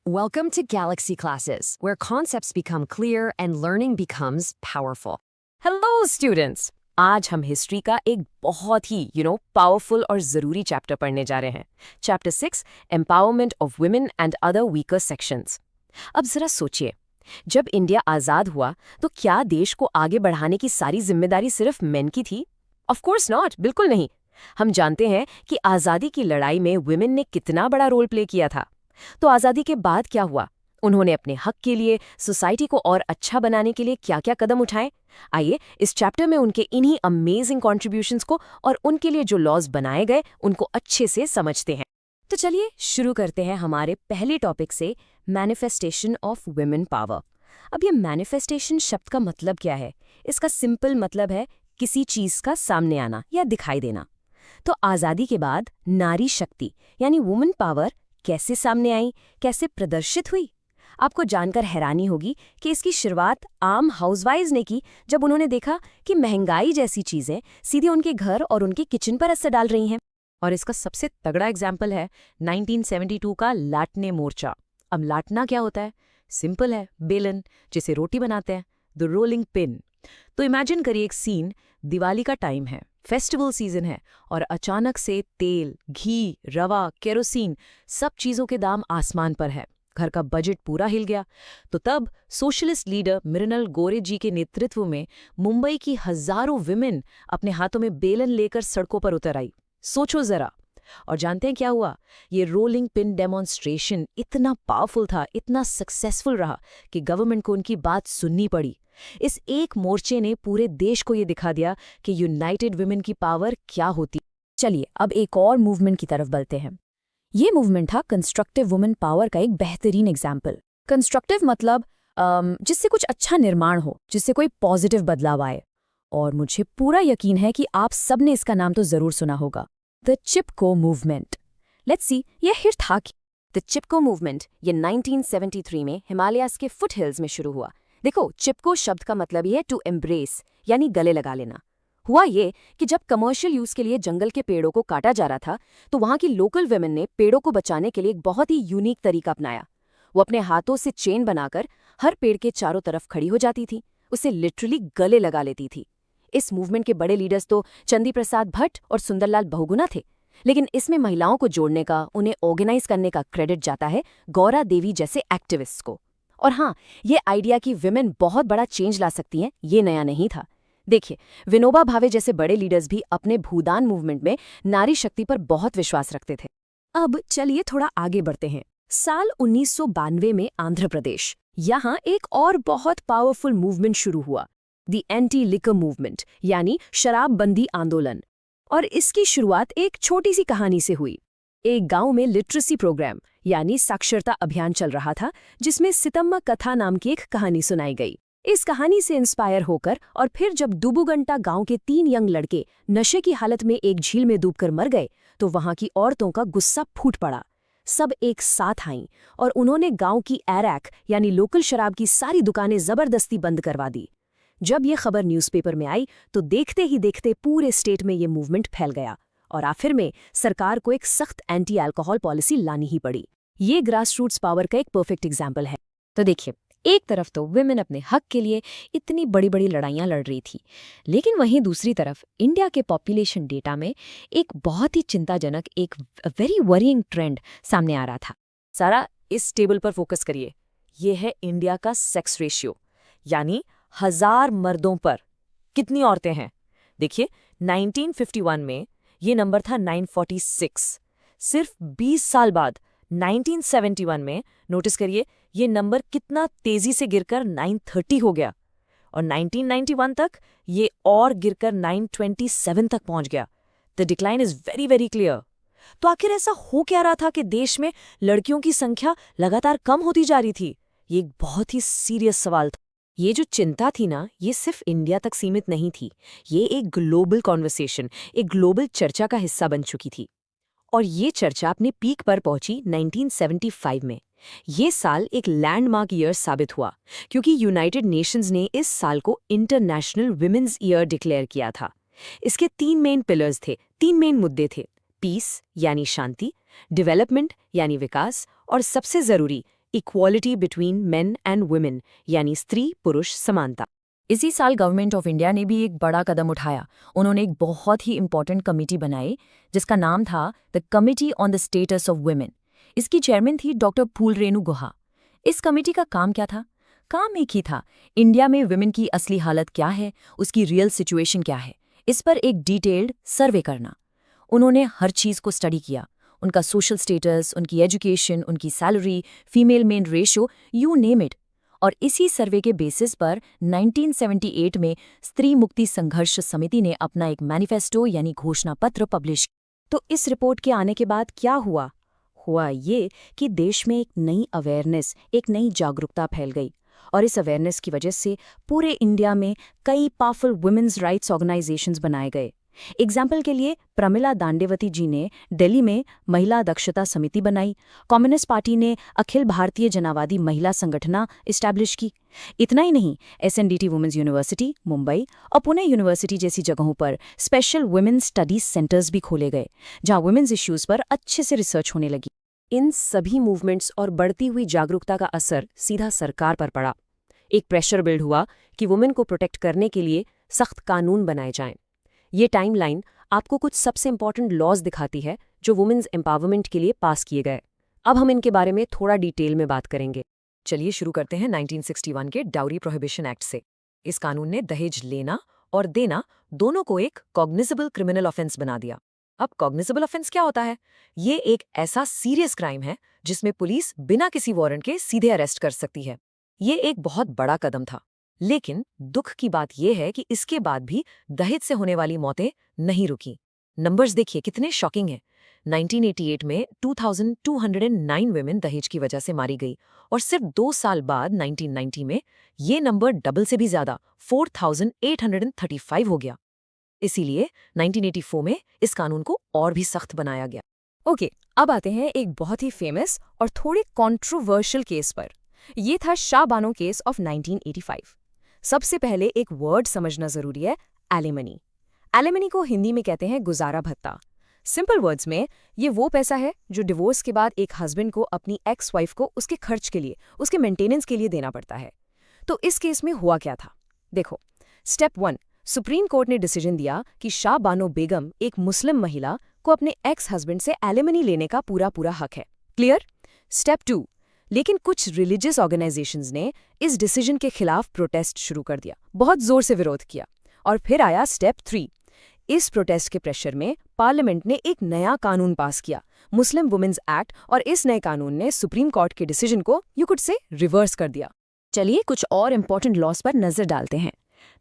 Welcome to Galaxy Classes, where concepts become clear and learning becomes powerful. Hello students! आज हम history का एक बहुत ही पावरफुल और ज़रूरी चैप्टर पढ़ने जा रहे हैं। Chapter 6 empowerment of women and other weaker sections. अब ज़रा सोचिए, जब इंडिया आज़ाद हुआ तो क्या देश को आगे बढ़ाने की सारी जिम्मेदारी सिर्फ मेन की थी? ऑफ कोर्स नॉट, बिल्कुल नहीं। हम जानते हैं कि आज़ादी की लड़ाई में वुमेन ने कितना बड़ा रोल प्ले किया था। तो आज़ादी के बाद क्या हुआ? उन्होंने अपने हक के लिए, सोसाइटी को और अच्छा बनाने के लिए क्या क्या कदम उठाए? आइए इस चैप्टर में उनके इन्हीं अमेजिंग कॉन्ट्रीब्यूशंस को और उनके लिए जो लॉज बनाए गए उनको अच्छे से समझते हैं। तो चलिए शुरू करते हैं हमारे पहले टॉपिक से, मैनिफेस्टेशन ऑफ वुमेन पावर। अब ये मैनिफेस्टेशन शब्द का मतलब क्या है? इसका सिंपल मतलब है किसी चीज का सामने आना या दिखाई देना। तो आज़ादी के बाद नारी शक्ति यानी वुमेन पावर कैसे सामने आई, कैसे प्रदर्शित हुई? आपको जानकर हैरानी होगी कि इसकी शुरुआत आम हाउसवाइव्स ने की, जब उन्होंने देखा कि महंगाई जैसी चीजें सीधे उनके घर और उनके किचन पर असर डाल रही हैं। और इसका सबसे तगड़ा एग्जाम्पल है 1972 का लाटने मोर्चा। अब लाटना क्या होता है? सिंपल है, बेलन जिसे रोटी बनाते हैं, द रोलिंग पिन। तो इमेजिन करिए एक सीन, दिवाली का टाइम है, फेस्टिवल सीजन है और अचानक से तेल, घी, रवा, केरोसिन सब चीजों के दाम आसमान पर है। घर का बजट पूरा हिल गया। तो तब सोशलिस्ट लीडर मृणाल गोरे जी के नेतृत्व में मुंबई की हजारों विमेन अपने हाथों में बेलन लेकर सड़कों पर उतर आई। सोचो जरा। और जानते हैं क्या हुआ? ये रोलिंग पिन डेमोन्स्ट्रेशन इतना पावरफुल था, इतना सक्सेसफुल रहा कि गवर्नमेंट को उनकी बात सुननी पड़ी। इस एक मोर्चे ने पूरे देश को ये दिखा दिया कि यूनाइटेड वुमेन की पावर क्या होती। चलिए अब एक और मूवमेंट की तरफ बढ़ते हैं। ये मूवमेंट था कंस्ट्रक्टिव वुमेन पावर का एक बेहतरीन एग्जाम्पल। कंस्ट्रक्टिव मतलब जिससे कुछ अच्छा निर्माण हो, जिससे कोई पॉजिटिव बदलाव आए। और मुझे पूरा यकीन है कि आप सब ने इसका नाम तो जरूर सुना होगा, the Chipko movement. Let's see ये हिट था क्या? द चिपको मूवमेंट ये 1973 में हिमालयाज के फुट हिल्स में शुरू हुआ। देखो, चिपको शब्द का मतलब ये है टू एम्ब्रेस यानी गले लगा लेना। हुआ ये कि जब कमर्शियल यूज के लिए जंगल के पेड़ों को काटा जा रहा था, तो वहां की लोकल वुमेन ने पेड़ों को बचाने के लिए एक बहुत ही यूनिक तरीका अपनाया। वो अपने हाथों से चेन बनाकर हर पेड़ के चारों तरफ खड़ी हो जाती थी, उसे लिटरली गले लगा लेती थी। इस मूवमेंट के बड़े लीडर्स तो चंदी प्रसाद भट्ट और सुंदरलाल बहुगुणा थे, लेकिन इसमें महिलाओं को जोड़ने का, उन्हें ऑर्गेनाइज करने का क्रेडिट जाता है गौरा देवी जैसे एक्टिविस्ट को। और हाँ, ये आइडिया कि विमेन बहुत बड़ा चेंज ला सकती हैं, ये नया नहीं था। देखिए, विनोबा भावे जैसे बड़े लीडर्स भी अपने भूदान मूवमेंट में नारी शक्ति पर बहुत विश्वास रखते थे। अब चलिए थोड़ा आगे बढ़ते हैं। साल 1992 में आंध्र प्रदेश, यहाँ एक और बहुत पावरफुल मूवमेंट शुरू हुआ, द एंटी लिकर मूवमेंट यानी शराबबंदी आंदोलन। और इसकी शुरुआत एक छोटी सी कहानी से हुई। एक गांव में लिटरेसी प्रोग्राम यानी साक्षरता अभियान चल रहा था, जिसमें सितम्मा कथा नाम की एक कहानी सुनाई गई। इस कहानी से इंस्पायर होकर और फिर जब दुबुगंटा गांव के 3 यंग लड़के नशे की हालत में एक झील में डूबकर मर गए, तो वहां की औरतों का गुस्सा फूट पड़ा। सब एक साथ आईं और उन्होंने गांव की एरैक यानी लोकल शराब की सारी दुकानें जबरदस्ती बंद करवा दी। जब ये खबर न्यूज़पेपर में आई तो देखते ही देखते पूरे स्टेट में ये मूवमेंट फैल गया और आखिर में सरकार को एक सख्त एंटी अल्कोहल पॉलिसी लानी ही पड़ी। ये ग्रासरूट्स पावर का एक परफेक्ट एग्जाम्पल है। तो देखिए, एक तरफ तो वुमेन अपने हक के लिए इतनी बड़ी बड़ी लड़ाइयां लड़ रही थी, लेकिन वहीं दूसरी तरफ इंडिया के पॉपुलेशन डेटा में एक बहुत ही चिंताजनक, एक वेरी वरिंग ट्रेंड सामने आ रहा था। सारा इस टेबल पर फोकस करिए। ये है इंडिया का सेक्स रेशियो, यानी 1000 मर्दों पर कितनी औरतें हैं। देखिए, 1951 में ये नंबर था 946। सिर्फ 20 साल बाद 1971 में नोटिस करिए ये नंबर कितना तेजी से गिरकर 930 हो गया और 1991 तक ये और गिरकर 927 तक पहुंच गया। The decline is very very clear. तो आखिर ऐसा हो क्या रहा था कि देश में लड़कियों की संख्या लगातार कम होती जा रही थी? ये एक बहुत ही सीरियस सवाल था। ये जो चिंता थी ना, ये सिर्फ इंडिया तक सीमित नहीं थी। ये एक ग्लोबल कॉन्वर्सेशन, एक ग्लोबल चर्चा का हिस्सा बन चुकी थी। और ये चर्चा अपने पीक पर पहुंची 1975 में। ये साल एक लैंडमार्क ईयर साबित हुआ, क्योंकि यूनाइटेड नेशंस ने इस साल को इंटरनेशनल विमेंस ईयर डिक्लेयर किया था। इसके 3 मेन पिलर्स थे, 3 मेन मुद्दे थे: पीस यानी शांति, डेवलपमेंट यानी विकास, और सबसे जरूरी equality between main and women, यानी स्त्री पुरुष समानता। इसी साल गवर्नमेंट ऑफ इंडिया ने भी एक बड़ा कदम उठाया। उन्होंने एक बहुत ही इंपॉर्टेंट कमेटी बनाई जिसका नाम था the committee on the status of women. इसकी चेयरमैन थी डॉक्टर फूल रेणु गुहा। इस कमेटी का काम क्या था? काम एक ही था, इंडिया में वुमेन की असली हालत क्या है, उसकी रियल सिचुएशन क्या है, इस पर एक डिटेल्ड सर्वे करना। उन्होंने हर चीज़ को स्टडी किया, उनका सोशल स्टेटस, उनकी एजुकेशन, उनकी salary, female main ratio, you name it. और इसी सर्वे के बेसिस पर 1978 में स्त्री मुक्ति संघर्ष समिति ने अपना एक मैनिफेस्टो यानी घोषणा पत्र पब्लिश किया। तो इस रिपोर्ट के आने के बाद क्या हुआ? हुआ ये कि देश में एक नई अवेयरनेस, एक नई जागरूकता फैल गई, और इस अवेयरनेस की वजह से पूरे इंडिया में कई पावरफुल वुमेन्स राइट्स ऑर्गेनाइजेशंस बनाए गए। एग्जाम्पल के लिए प्रमिला दांडेवती जी ने दिल्ली में महिला दक्षता समिति बनाई, कम्युनिस्ट पार्टी ने अखिल भारतीय जनावादी महिला संगठना इस्टेब्लिश की। इतना ही नहीं, SNDT वुमेन्स यूनिवर्सिटी मुंबई और पुणे यूनिवर्सिटी जैसी जगहों पर स्पेशल वुमेन्स स्टडीज सेंटर्स भी खोले गए, जहां वुमेन्स इश्यूज पर अच्छे से रिसर्च होने लगी। इन सभी मूवमेंट्स और बढ़ती हुई जागरूकता का असर सीधा सरकार पर पड़ा। एक प्रेशर बिल्ड हुआ कि वुमेन को प्रोटेक्ट करने के लिए सख्त कानून बनाए जाएं। ये टाइमलाइन आपको कुछ सबसे इंपॉर्टेंट लॉज दिखाती है जो वुमेन्स एम्पावरमेंट के लिए पास किए गए। अब हम इनके बारे में थोड़ा डिटेल में बात करेंगे। चलिए शुरू करते हैं 1961 के डाउरी प्रोहिबिशन एक्ट से। इस कानून ने दहेज लेना और देना दोनों को एक कॉग्निजेबल क्रिमिनल ऑफेंस बना दिया। अब कॉग्निजेबल ऑफेंस क्या होता है? ये एक ऐसा सीरियस क्राइम है जिसमें पुलिस बिना किसी वारंट के सीधे अरेस्ट कर सकती है। ये एक बहुत बड़ा कदम था, लेकिन दुख की बात यह है कि इसके बाद भी दहेज से होने वाली मौतें नहीं रुकी। नंबर्स देखिए कितने शॉकिंग हैं। 1988 में 2209 वुमेन दहेज की वजह से मारी गई, और सिर्फ 2 साल बाद 1990 में ये नंबर डबल से भी ज्यादा 4835 हो गया। इसीलिए 1984 में इस कानून को और भी सख्त बनाया गया। ओके, अब आते हैं एक बहुत ही फेमस और थोड़ी कॉन्ट्रोवर्शियल केस पर। ये था शाह बानो केस ऑफ 1985। सबसे पहले एक वर्ड समझना जरूरी है, एलिमनी। एलिमनी को हिंदी में कहते हैं गुजारा भत्ता। सिंपल वर्ड्स में ये वो पैसा है जो डिवोर्स के बाद एक हस्बैंड को अपनी एक्स वाइफ को उसके खर्च के लिए, उसके मेंटेनेंस के लिए देना पड़ता है। तो इस केस में हुआ क्या था? देखो, स्टेप 1, सुप्रीम कोर्ट ने डिसीजन दिया कि शाह बानो बेगम, एक मुस्लिम महिला, को अपने एक्स हस्बैंड से एलिमनी लेने का पूरा हक है। क्लियर? स्टेप 2, लेकिन कुछ रिलीजियस ऑर्गेनाइजेशंस ने इस डिसीजन के खिलाफ प्रोटेस्ट शुरू कर दिया, बहुत जोर से विरोध किया। और फिर आया स्टेप 3। इस प्रोटेस्ट के प्रेशर में पार्लियामेंट ने एक नया कानून पास किया, मुस्लिम वुमेन्स एक्ट, और इस नए कानून ने सुप्रीम कोर्ट के डिसीजन को यू कुड से रिवर्स कर दिया। चलिए कुछ और इंपॉर्टेंट लॉस पर नजर डालते हैं।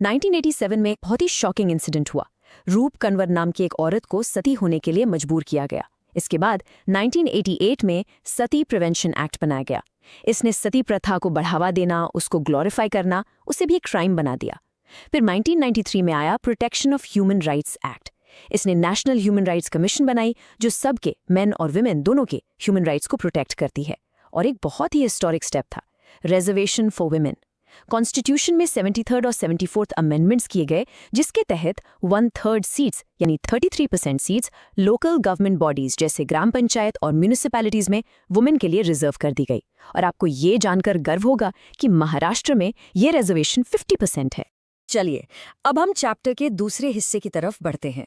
1987 में एक बहुत ही शॉकिंग इंसिडेंट हुआ। रूप कंवर नाम की एक औरत को सती होने के लिए मजबूर किया गया। इसके बाद 1988 में सती प्रिवेंशन एक्ट बनाया गया। इसने सती प्रथा को बढ़ावा देना, उसको ग्लोरीफाई करना, उसे भी एक क्राइम बना दिया। फिर 1993 में आया protection of human rights act. इसने नेशनल ह्यूमन राइट्स कमीशन बनाई जो सबके, मेन और विमेन दोनों के ह्यूमन राइट्स को प्रोटेक्ट करती है। और एक बहुत ही हिस्टोरिक स्टेप था, रिजर्वेशन फॉर विमेन। कॉन्स्टिट्यूशन में 73rd और 74th अमेंडमेंट्स किए गए, जिसके तहत 1/3 सीट्स यानी 33% सीट्स लोकल गवर्नमेंट बॉडीज जैसे ग्राम पंचायत और म्यूनिसिपैलिटीज में वुमेन के लिए रिजर्व कर दी गई। और आपको ये जानकर गर्व होगा कि महाराष्ट्र में ये रिजर्वेशन 50% है। चलिए अब हम चैप्टर के दूसरे हिस्से की तरफ बढ़ते हैं।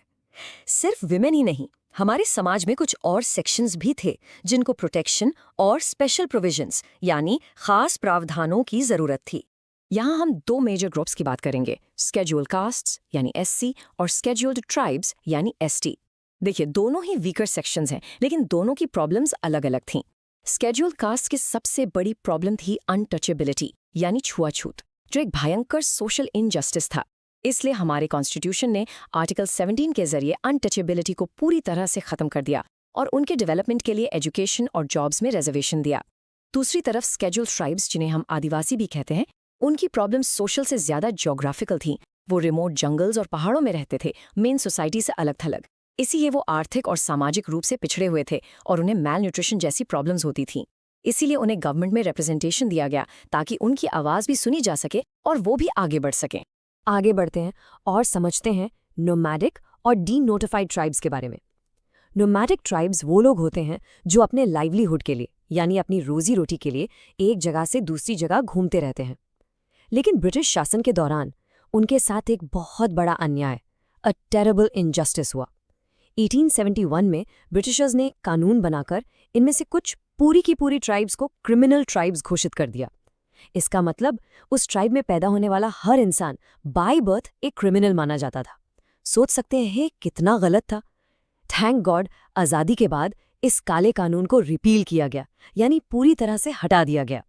सिर्फ विमेन ही नहीं, हमारे समाज में कुछ और सेक्शंस भी थे जिनको प्रोटेक्शन और स्पेशल प्रोविजंस यानी खास प्रावधानों की जरूरत थी। यहाँ हम 2 मेजर ग्रुप्स की बात करेंगे, स्केड्यूल्ड कास्ट्स यानी SC और स्केड्यूल्ड ट्राइब्स यानी ST। देखिए, दोनों ही वीकर सेक्शंस हैं, लेकिन दोनों की प्रॉब्लम्स अलग अलग थीं। स्केड्यूल्ड कास्ट की सबसे बड़ी प्रॉब्लम थी अनटचेबिलिटी यानी छुआछूत, जो एक भयंकर सोशल इनजस्टिस था। इसलिए हमारे कॉन्स्टिट्यूशन ने आर्टिकल 17 के जरिए अनटचेबिलिटी को पूरी तरह से खत्म कर दिया और उनके डेवलपमेंट के लिए एजुकेशन और जॉब्स में रिजर्वेशन दिया। दूसरी तरफ स्केड्यूल्ड ट्राइब्स, जिन्हें हम आदिवासी भी कहते हैं, उनकी प्रॉब्लम्स सोशल से ज्यादा ज्योग्राफिकल थीं। वो रिमोट जंगल्स और पहाड़ों में रहते थे, मेन सोसाइटी से अलग थलग। इसीलिए वो आर्थिक और सामाजिक रूप से पिछड़े हुए थे और उन्हें मैल न्यूट्रिशन जैसी प्रॉब्लम्स होती थीं। इसीलिए उन्हें गवर्नमेंट में रिप्रेजेंटेशन दिया गया ताकि उनकी आवाज़ भी सुनी जा सके और वो भी आगे बढ़ सकें। आगे बढ़ते हैं और समझते हैं नोमैडिक और डी नोटिफाइड ट्राइब्स के बारे में। नोमैडिक ट्राइब्स वो लोग होते हैं जो अपने लाइवलीहुड के लिए यानी अपनी रोजी रोटी के लिए एक जगह से दूसरी जगह घूमते रहते हैं। लेकिन ब्रिटिश शासन के दौरान उनके साथ एक बहुत बड़ा अन्याय, अ टेरेबल इनजस्टिस हुआ। 1871 में ब्रिटिशर्स ने कानून बनाकर इनमें से कुछ पूरी की पूरी ट्राइब्स को क्रिमिनल ट्राइब्स घोषित कर दिया। इसका मतलब उस ट्राइब में पैदा होने वाला हर इंसान बाय बर्थ एक क्रिमिनल माना जाता था। सोच सकते हैं कितना गलत था। थैंक गॉड आज़ादी के बाद इस काले कानून को रिपील किया गया, यानी पूरी तरह से हटा दिया गया,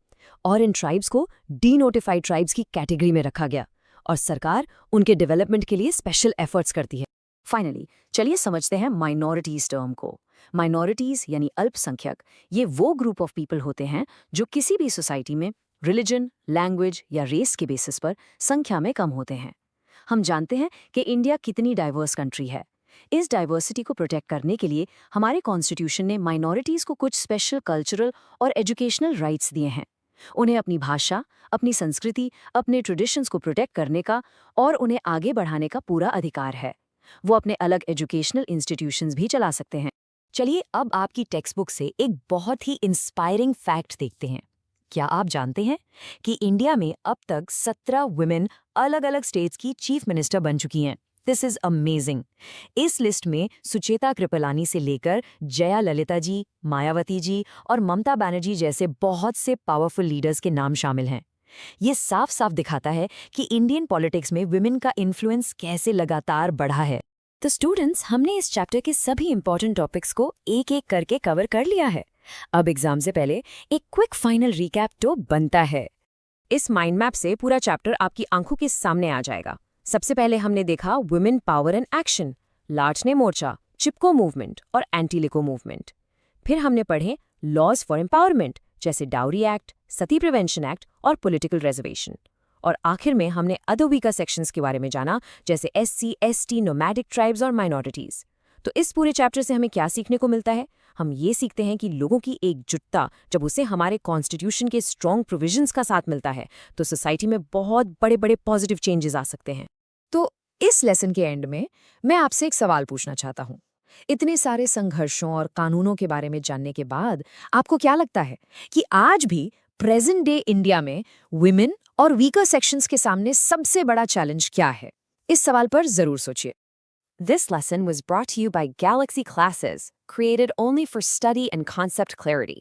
और इन ट्राइब्स को डीनोटिफाइड ट्राइब्स की कैटेगरी में रखा गया, और सरकार उनके डेवलपमेंट के लिए स्पेशल एफर्ट्स करती है। फाइनली चलिए समझते हैं माइनॉरिटीज टर्म को। माइनॉरिटीज यानी अल्पसंख्यक, ये वो ग्रुप ऑफ पीपल होते हैं जो किसी भी सोसाइटी में रिलीजन, लैंग्वेज या रेस के बेसिस पर संख्या में कम होते हैं। हम जानते हैं कि इंडिया कितनी डाइवर्स कंट्री है। इस डाइवर्सिटी को प्रोटेक्ट करने के लिए हमारे कॉन्स्टिट्यूशन ने माइनॉरिटीज को कुछ स्पेशल कल्चरल और एजुकेशनल राइट्स दिए हैं। उन्हें अपनी भाषा, अपनी संस्कृति, अपने ट्रेडिशंस को प्रोटेक्ट करने का और उन्हें आगे बढ़ाने का पूरा अधिकार है। वो अपने अलग एजुकेशनल इंस्टीट्यूशंस भी चला सकते हैं। चलिए अब आपकी टेक्स्ट बुक से एक बहुत ही इंस्पायरिंग फैक्ट देखते हैं। क्या आप जानते हैं कि इंडिया में अब तक 17 वुमेन अलग अलग स्टेट्स की चीफ मिनिस्टर बन चुकी हैं? This is amazing. इस लिस्ट में सुचेता कृपलानी से लेकर जया ललिता जी, मायावती जी और ममता बनर्जी जैसे बहुत से पावरफुल लीडर्स के नाम शामिल हैं। ये साफ साफ दिखाता है कि इंडियन पॉलिटिक्स में विमेन का इन्फ्लुएंस कैसे लगातार बढ़ा है। तो स्टूडेंट्स, हमने इस चैप्टर के सभी इंपॉर्टेंट टॉपिक्स को एक एक करके कवर कर लिया है। अब एग्जाम से पहले एक क्विक फाइनल रिकैप तो बनता है। इस माइंड मैप से पूरा चैप्टर आपकी आंखों के सामने आ जाएगा। सबसे पहले हमने देखा वुमेन पावर एंड एक्शन, लाडने मोर्चा, चिपको मूवमेंट और एंटी लिको मूवमेंट। फिर हमने पढ़े लॉज फॉर एम्पावरमेंट जैसे dowry act, sati prevention act और पॉलिटिकल रिजर्वेशन। और आखिर में हमने अदर वीकर सेक्शंस के बारे में जाना, जैसे SC, ST, नोमैडिक ट्राइब्स और माइनॉरिटीज। तो इस पूरे चैप्टर से हमें क्या सीखने को मिलता है? हम ये सीखते हैं कि लोगों की एकजुटता, जब उसे हमारे कॉन्स्टिट्यूशन के स्ट्रॉन्ग प्रोविजंस का साथ मिलता है, तो सोसाइटी में बहुत बड़े बड़े पॉजिटिव चेंजेस आ सकते हैं। तो इस लेसन के एंड में मैं आपसे एक सवाल पूछना चाहता हूँ। इतने सारे संघर्षों और कानूनों के बारे में जानने के बाद आपको क्या लगता है कि आज भी प्रेजेंट डे इंडिया में विमेन और वीकर सेक्शंस के सामने सबसे बड़ा चैलेंज क्या है? इस सवाल पर जरूर सोचिए। This lesson was brought to you by Galaxy Classes, created only for study and concept clarity.